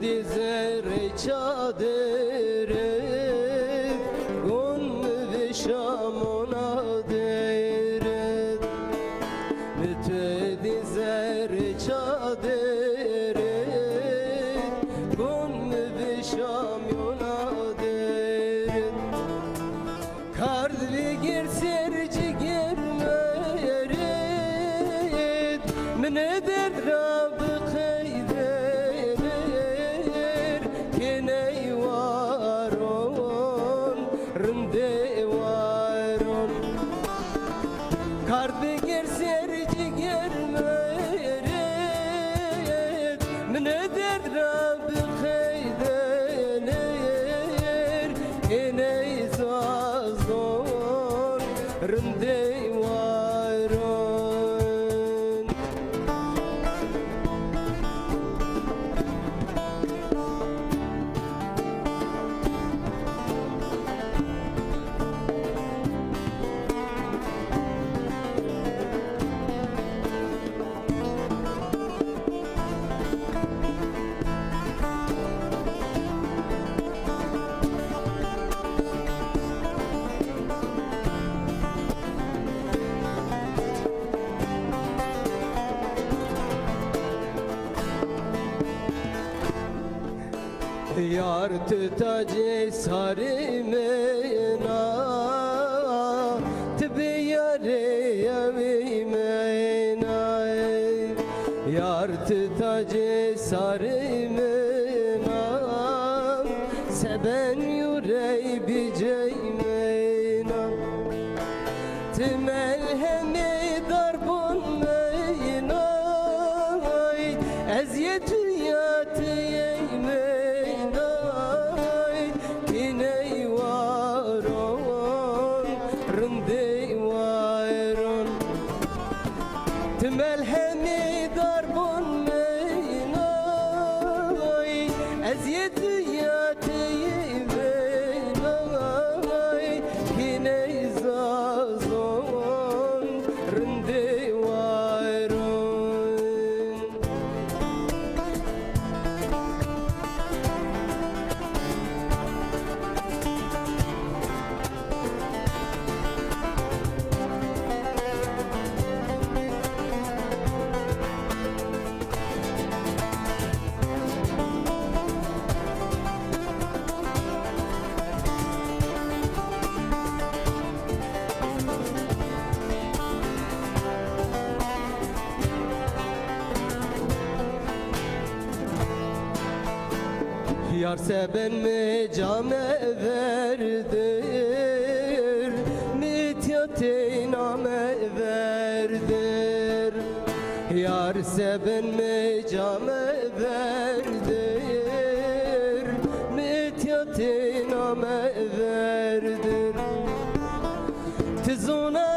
Dizere çadere gun ve şamona dere Müte dizere çadere gun ve şamona dere Kardi gir serci girmeyeret Mine derd Rabbi Kardı ger serci germeyeret Mine derd Rabbi kaydeler Ene zazon rinde varon Yar tütacı sarımena Tübe yare yevimena Yar tütacı sarımena Seben yüreği biceymena Tümel hemi darbun meyna Eziyet hüyatı yeymena Melhemi darbun meynay Eziyeti yatiyi meynay Yine izazon rinde vayrun Yar seben mi came verdir Mityatin ame verdir Yar seben mi came verdir Mityatin ame verdir Tizuna